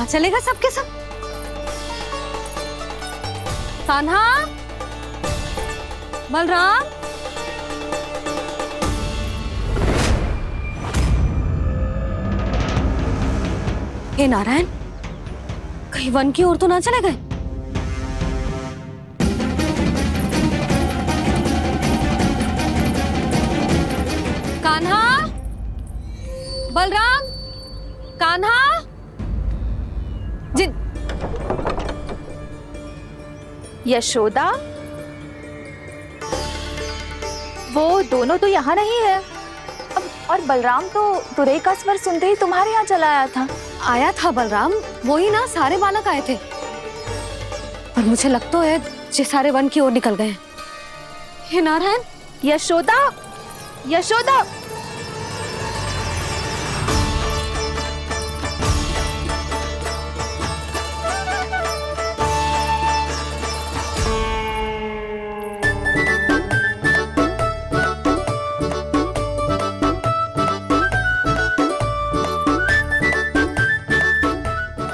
कहाँ चले गए सबके सब? कान्हा, बलराम, हे नारायण, कहीं वन की ओर तो ना चले गए? कान्हा, बलराम, कान्हा, जिन यशोदा, वो दोनों तो यहाँ नहीं है। और बलराम तो तुरई का स्वर सुनते ही तुम्हारे यहाँ चला आया था। आया था बलराम, वही ना सारे बालक आए थे। पर मुझे लगता तो है जे सारे वन की ओर निकल गए। हे नारायण, यशोदा, यशोदा,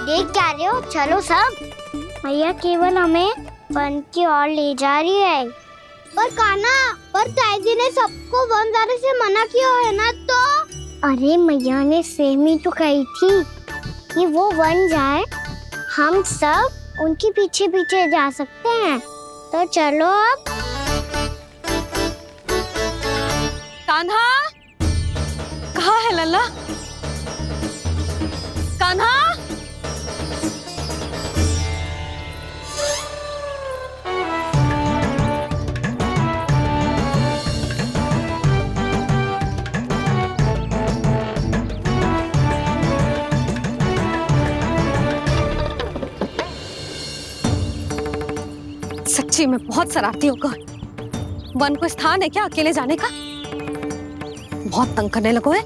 देख क्या रहे हो? चलो सब। मैया केवल हमें वन की ओर ले जा रही है। पर कान्हा, पर ताईजी ने सबको वन जाने से मना किया है ना तो? अरे मैया ने सेम ही तो कही थी कि वो वन जाए, हम सब उनके पीछे पीछे जा सकते हैं। तो चलो अब। कान्हा, कहाँ है लल्ला? कान्हा, सच्ची में बहुत शरारती होगा। वन को स्थान है क्या अकेले जाने का? बहुत तंग करने लगो है।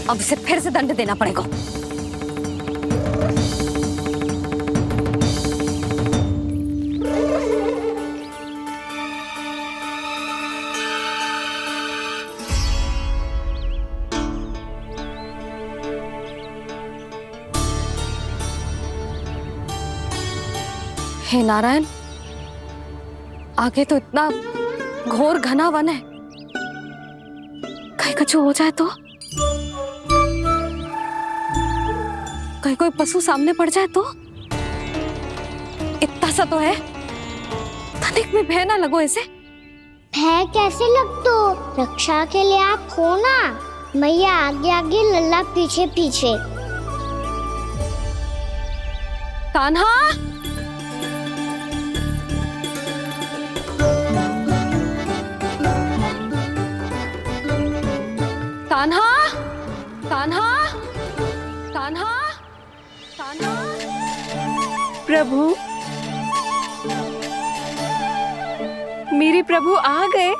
अब इसे फिर से दंड देना पड़ेगा। हे नारायण, आगे तो इतना घोर घना वन है, कहीं कुछ हो जाए तो? कहीं कोई पशु सामने पड़ जाए तो? इतना सा तो है, तनिक में भय ना लगो इसे। भय कैसे लग तो? रक्षा के लिए आप हो ना। मैया आगे आगे, लल्ला पीछे पीछे। कान्हा, कान्हा, कान्हा, कान्हा, कान्हा। प्रभु, मेरे प्रभु आ गए।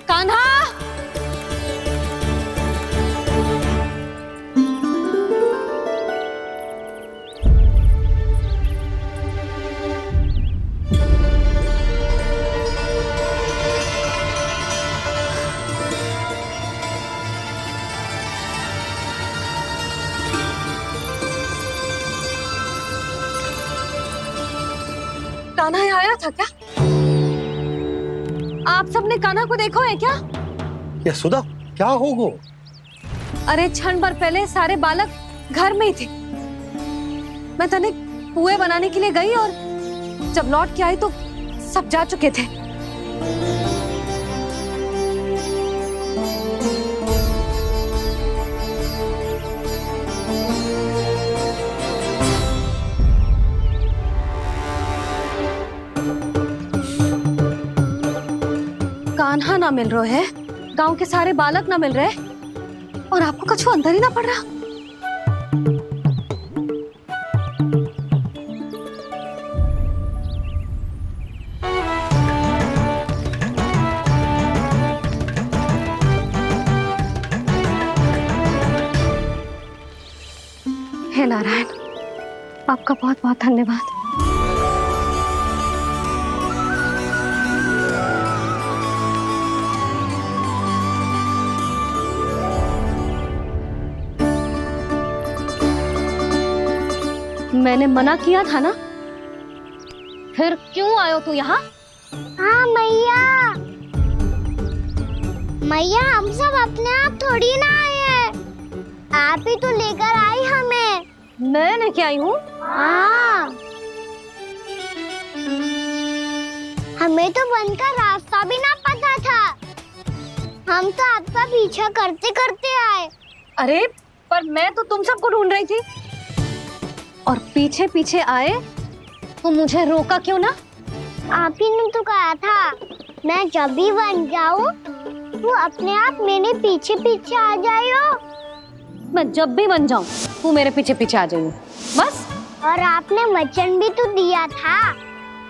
कान्हा, कान्हा यहाँ आया था क्या? आप सबने कान्हा को देखो है क्या? यशोदा, क्या हो गो? अरे क्षण भर पहले सारे बालक घर में ही थे। मैं तनिक पुए बनाने के लिए गई और जब लौट के आई तो सब जा चुके थे। कान्हा ना मिल रहा है, गांव के सारे बालक ना मिल रहे, और आपको कछु अंदर ही ना पड़ रहा। हे नारायण, आपका बहुत बहुत धन्यवाद। मैंने मना किया था ना, फिर क्यों आयो तू यहाँ? हाँ मैया, मैया हम सब अपने आप थोड़ी ना आए हैं, आप ही तो लेकर आई हमें। मैं लेके आई हूँ? हाँ, हमें तो वन का रास्ता भी ना पता था, हम तो आपका पीछा करते करते आए। अरे पर मैं तो तुम सबको ढूंढ रही थी, और पीछे पीछे आए तो मुझे रोका क्यों ना? आप ही ने तो कहा था मैं जब भी बन जाऊं वो अपने आप मेरे पीछे पीछे आ जाइयो। मैं जब भी बन जाऊं तू मेरे पीछे पीछे आ जाइयो, बस। और आपने वचन भी तो दिया था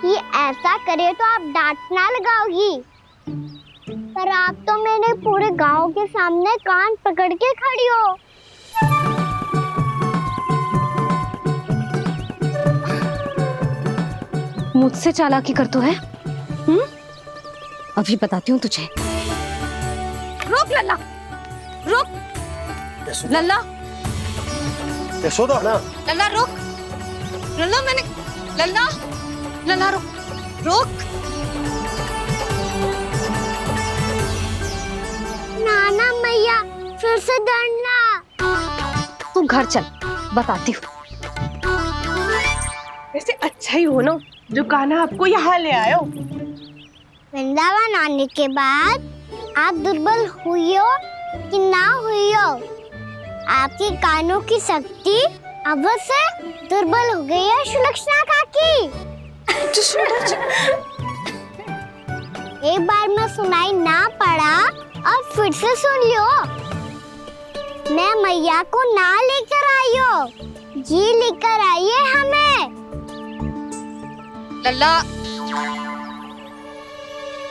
कि ऐसा करे तो आप डांट ना लगाओगी, पर आप तो मेरे पूरे गांव के सामने कान पकड़ के खड़ी हो। मुझसे चालाकी कर तू है? अभी बताती हूँ तुझे। रोक लल्ला, रोक लल्ला, यशोदा ना, लल्ला रोक, लल्ला मैंने, लल्ला, लल्ला रोक, रोक। नाना मैया फिर से डरना। तू घर चल, बताती हूँ। वैसे अच्छा ही हो ना जो कान्हा आपको यहाँ ले आयो। वृंदावन आने के बाद आप दुर्बल हुई हो कि ना हुई हो, आपके कानों की शक्ति अब से दुर्बल हो गई है सुलक्षणा काकी। एक बार में सुनाई ना पड़ा और फिर से सुन लो। मैं मैया को ना लेकर आई हो, जी लेकर आई है हमें। लल्ला,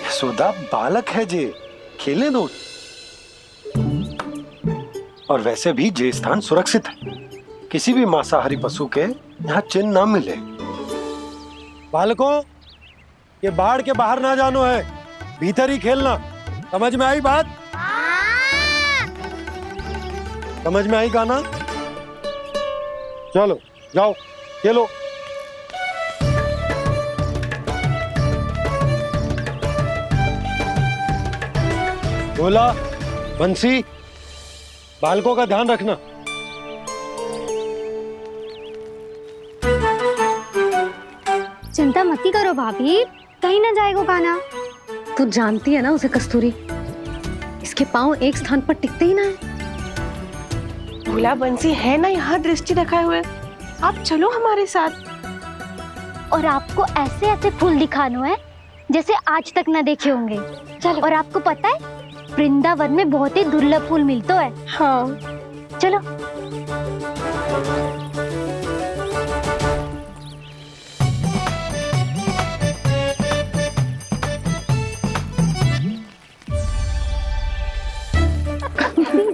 यशोदा बालक है जे, खेले दो। और वैसे भी जे स्थान सुरक्षित है, किसी भी मांसाहारी पशु के यहाँ चिन्ह ना मिले। बालकों, ये बाढ़ के बाहर ना जानो है, भीतर ही खेलना। समझ में आई बात? समझ में आई कान्हा? चलो जाओ खेलो। बोला बंसी, बालकों का ध्यान रखना। चिंता मत करो भाभी, कहीं ना जाएगा कान्हा। तू जानती है ना उसे कस्तूरी, इसके पांव एक स्थान पर टिकते ही ना है। भोला बंसी है ना यहाँ दृष्टि रखाए हुए, आप चलो हमारे साथ। और आपको ऐसे ऐसे फूल दिखानो है जैसे आज तक ना देखे होंगे। चलो। और आपको पता है वृंदावन में बहुत ही दुर्लभ फूल मिलते हैं। हाँ चलो।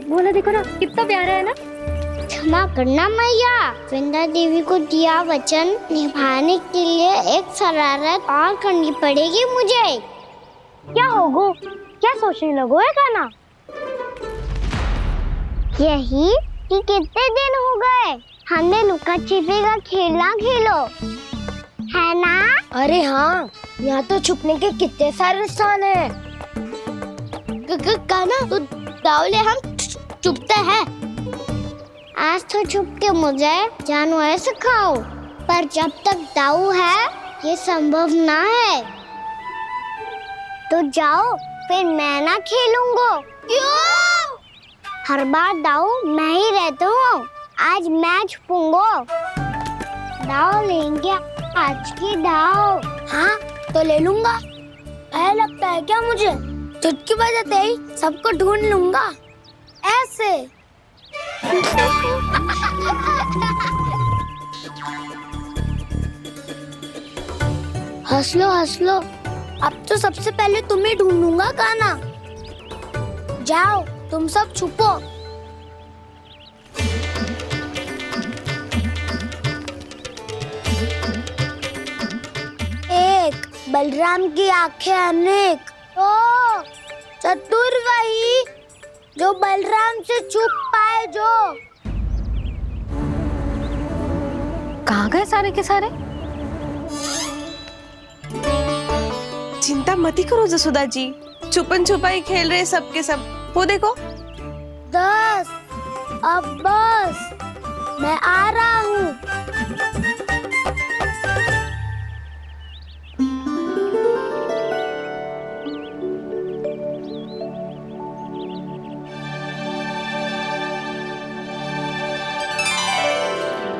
बोला देखो ना कितना प्यारा है ना। क्षमा करना मैया, वृंदा देवी को दिया वचन निभाने के लिए एक शरारत और करनी पड़ेगी मुझे। क्या होगो? क्या सोचने लगो है कान्हा? यही कि कितने दिन हो गए हमने लुका छिपी का खेलना खेलो, है ना? अरे हाँ, यहाँ तो छुपने के कितने सारे स्थान है। कान्हा तो दावले हम छुपते हैं। आज तो छुप के मुझे जानवर सिखाओ, पर जब तक दाऊ है ये संभव ना है। तो जाओ, फिर मैं ना खेलूंगा। क्यों? हर बार दाऊ मैं ही रहता हूँ, आज मैं छुपूंगा। दाऊ लेंगे आज की दाऊ। हाँ तो ले लूंगा। ऐसा लगता है क्या मुझे? चुटकी बजाते ही सबको ढूंढ लूंगा ऐसे। हंस लो, अब तो सबसे पहले तुम्हें ढूंढूंगा कान्हा। जाओ तुम सब छुपो। एक बलराम की आंखें अनेक, तो चतुर वही जो बलराम से छुप पाए। जो कहाँ गए सारे के सारे? चिंता मत ही करो जसोदा जी, छुपन छुपाई खेल रहे सबके सब। वो देखो। 10 अब बस, मैं आ रहा हूँ।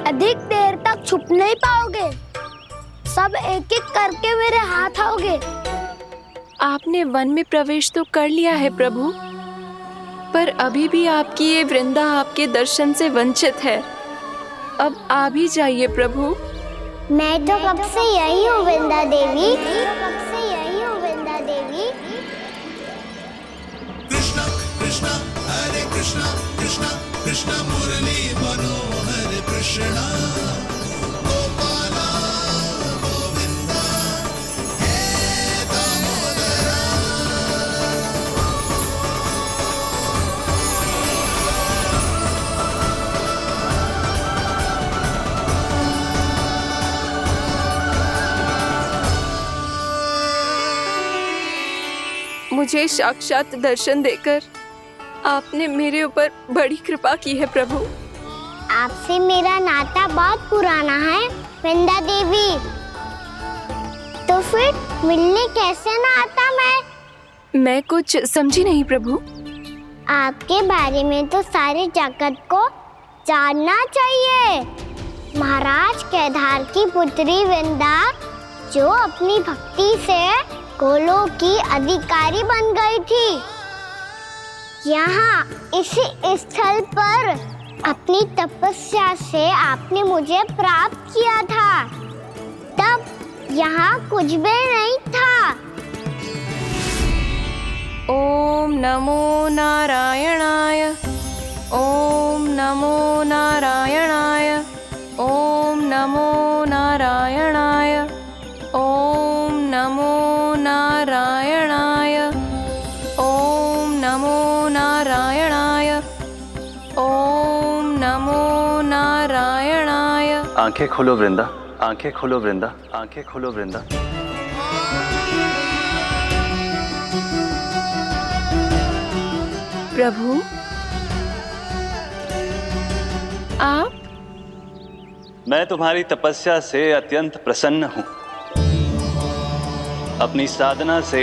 अधिक देर तक छुप नहीं पाओगे, सब एक एक करके मेरे हाथ आओगे। आपने वन में प्रवेश तो कर लिया है प्रभु, पर अभी भी आपकी ये वृंदा आपके दर्शन से वंचित है। अब आ भी जाइए प्रभु। मैं तो कब से यही हूँ वृंदा देवी, कब से यही हूँ वृंदा देवी। कृष्णा कृष्णा हरे कृष्णा कृष्णा कृष्णा मुरली मनोहर कृष्णा गोपाला गोविंदा हे दामोदरा। मुझे साक्षात दर्शन देकर आपने मेरे ऊपर बड़ी कृपा की है प्रभु। आपसे मेरा नाता बहुत पुराना है वृंदा देवी, तो फिर मिलने कैसे ना आता मैं कुछ समझी नहीं प्रभु। आपके बारे में तो सारे जगत को जानना चाहिए। महाराज केदार की पुत्री वृंदा, जो अपनी भक्ति से गोलोक की अधिकारी बन गई थी, यहाँ इसी स्थल पर अपनी तपस्या से आपने मुझे प्राप्त किया था। तब यहाँ कुछ भी नहीं था। ओम नमो नारायणाय, ओम नमो नारायणाय, ओम नमो नारायणाय, ओम नमो नारायणाय, ओम नमो नारायणाय, ओम नमो नारायणाय। आंखें खोलो वृंदा, आंखें खोलो वृंदा, आंखें खोलो वृंदा। प्रभु आप? मैं तुम्हारी तपस्या से अत्यंत प्रसन्न हूं। अपनी साधना से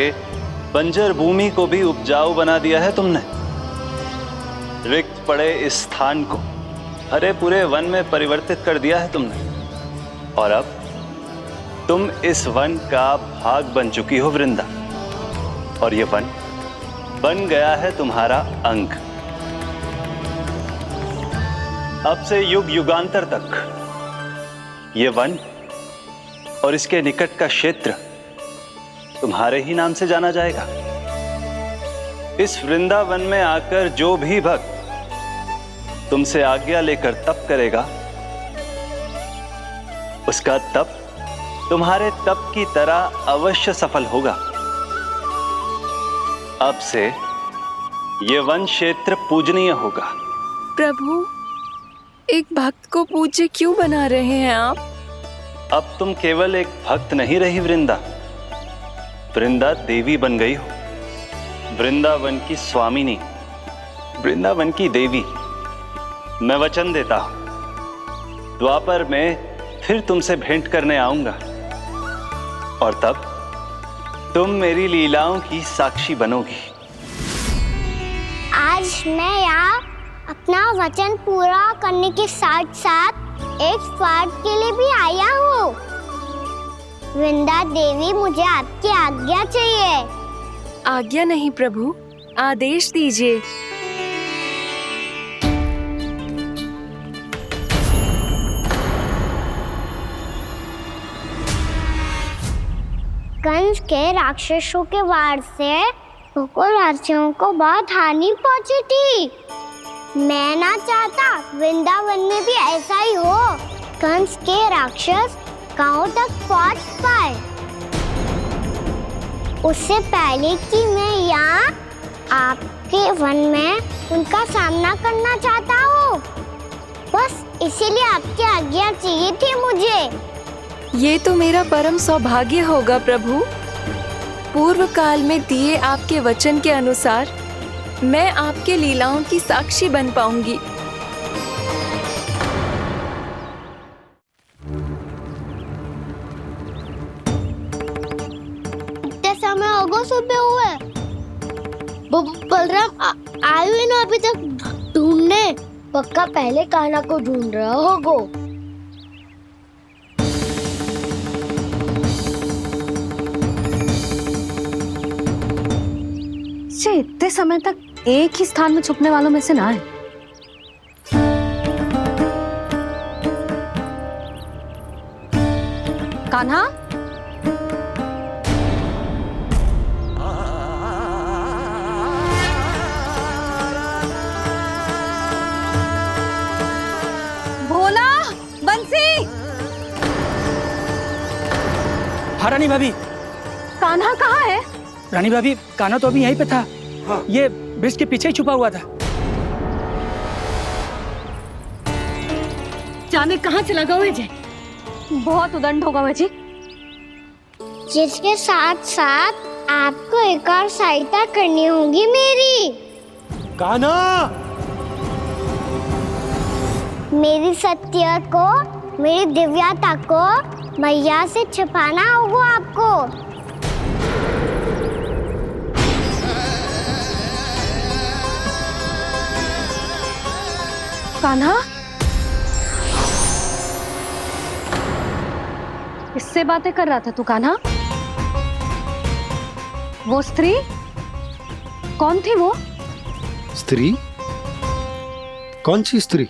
बंजर भूमि को भी उपजाऊ बना दिया है तुमने। रिक्त पड़े इस स्थान को हरे पूरे वन में परिवर्तित कर दिया है तुमने, और अब तुम इस वन का भाग बन चुकी हो वृंदा, और ये वन बन गया है तुम्हारा अंग। अब से युग युगांतर तक ये वन और इसके निकट का क्षेत्र तुम्हारे ही नाम से जाना जाएगा। इस वृंदावन में आकर जो भी भक्त तुमसे आज्ञा लेकर तप करेगा, उसका तप तुम्हारे तप की तरह अवश्य सफल होगा। अब से ये वन क्षेत्र पूजनीय होगा। प्रभु, एक भक्त को पूज्य क्यों बना रहे हैं आप? अब तुम केवल एक भक्त नहीं रही वृंदा, वृंदा देवी बन गई हो। वृंदावन की स्वामिनी, वृंदावन की देवी। मैं वचन देता हूं, द्वापर में फिर तुमसे भेंट करने आऊंगा, और तब तुम मेरी लीलाओं की साक्षी बनोगी। आज मैं यहाँ अपना वचन पूरा करने के साथ साथ एक स्वार्थ के लिए भी आया हूँ। वृंदा देवी, मुझे आपकी आज्ञा चाहिए। आज्ञा नहीं प्रभु, आदेश दीजिए। कंस के राक्षसों के वार से गोकुलवासियों को बहुत हानि पहुंची थी। मैं ना चाहता वृंदावन में भी ऐसा ही हो। कंस के राक्षस गांव तक पहुंच पाए, उससे पहले कि मैं यहाँ आपके वन में उनका सामना करना चाहता हूँ। बस इसीलिए आपकी आज्ञा चाहिए थी मुझे। ये तो मेरा परम सौभाग्य होगा प्रभु। पूर्व काल में दिए आपके वचन के अनुसार मैं आपके लीलाओं की साक्षी बन पाऊंगी। इतने समय होगा सुबह हुए। बलराम आए हुए ना अभी तक ढूंढने। पक्का पहले कान्हा को ढूंढ रहा होगा। इतने समय तक एक ही स्थान में छुपने वालों में से ना है। कान्हा, भोला, बंसी। हाँ रानी भाभी। कान्हा कहाँ है? रानी भाभी, कान्हा तो अभी यहीं पे था। हाँ। ये ब्रिज के पीछे ही छुपा हुआ था। जाने कहाँ चला गया है? बहुत उदंड होगा वह जी। जिसके साथ साथ आपको एक और सहायता करनी होगी मेरी। कान्हा, मेरी सत्य को, मेरी दिव्यता को मैया से छिपाना होगा आपको। कान्हा, किससे बातें कर रहा था तू कान्हा? वो स्त्री कौन थी? वो स्त्री? कौन सी स्त्री?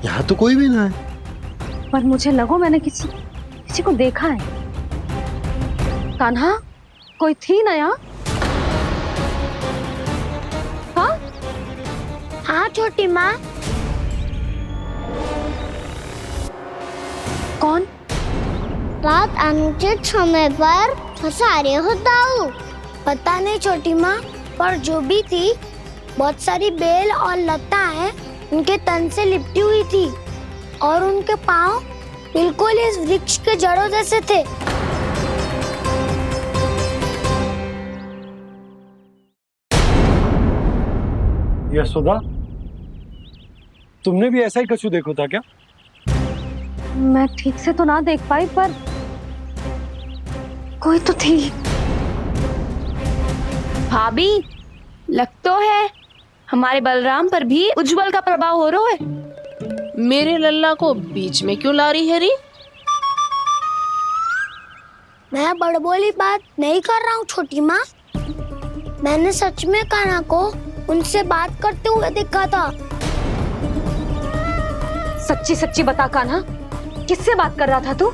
यहाँ तो कोई भी ना है। पर मुझे लगो मैंने किसी को देखा है। कान्हा, कोई थी ना यहाँ? हाँ? हाँ छोटी माँ। कौन? रात अनुचित समय पर फंसारे होता हूँ। पता नहीं छोटी माँ, पर जो भी थी बहुत सारी बेल और लताएं उनके तन से लिपटी हुई थी और उनके पाँव बिल्कुल इस वृक्ष के जड़ों जैसे थे। यशोदा, तुमने भी ऐसा ही कछु देखो था क्या? मैं ठीक से तो ना देख पाई, पर कोई तो थी। भाभी, लग तो है हमारे बलराम पर भी उज्जवल का प्रभाव हो रहा है। मेरे लल्ला को बीच में क्यों ला रही है री? मैं बड़बोली बात नहीं कर रहा हूँ छोटी माँ। मैंने सच में कान्हा को उनसे बात करते हुए देखा था। सच्ची सच्ची बता कान्हा, किससे बात कर रहा था तू?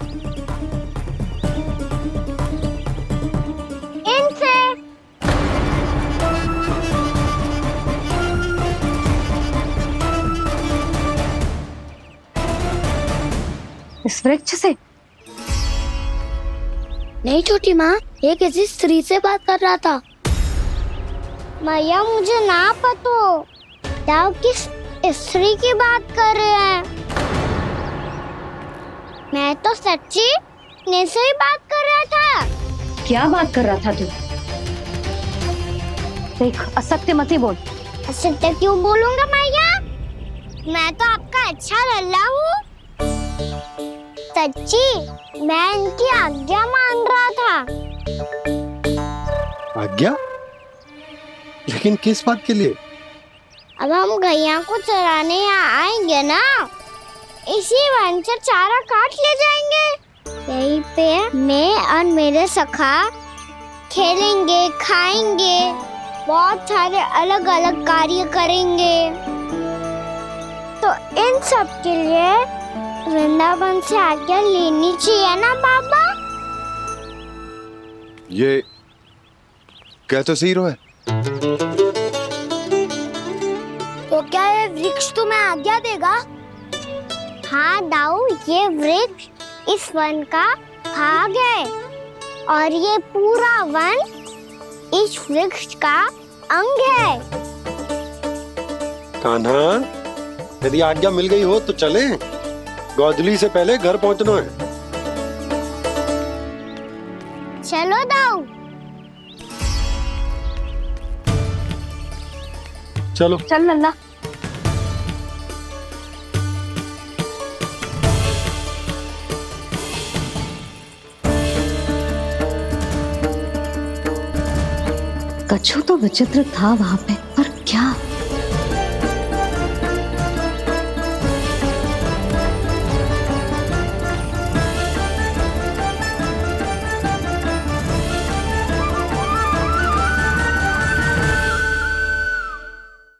इनसे। इस वृक्ष से? नहीं छोटी माँ, ये किसी स्त्री से बात कर रहा था। मैया मुझे ना पता दाव किस स्त्री की बात कर रहे हैं। मैं तो सच्ची ने से ही बात कर रहा था। क्या बात कर रहा था तू? देख, असत्य मत ही बोल। असत्य क्यों बोलूंगा मैया? मैं तो आपका अच्छा लल्ला हूँ। सच्ची मैं इनकी आज्ञा मान रहा था। आज्ञा? लेकिन किस बात के लिए? अब हम गैया को चराने यहाँ आएंगे ना, इसी वन से चारा काट ले जाएंगे। यहीं पे मैं और मेरे सखा खेलेंगे, खाएंगे, बहुत सारे अलग अलग कार्य करेंगे। तो इन सब के लिए वृंदावन से आज्ञा लेनी चाहिए ना बाबा? ये क्या तो सही रो है। तो क्या ये वृक्ष तुम्हें आज्ञा देगा? हाँ दाऊ, ये वृक्ष इस वन का भाग है और ये पूरा वन इस वृक्ष का अंग है। कान्हा, यदि आज्ञा मिल गई हो तो चले। गोधली से पहले घर पहुंचना है। चलो दाऊ। चलो। चल लल्ला। कछु तो विचित्र था वहां पे, पर क्या?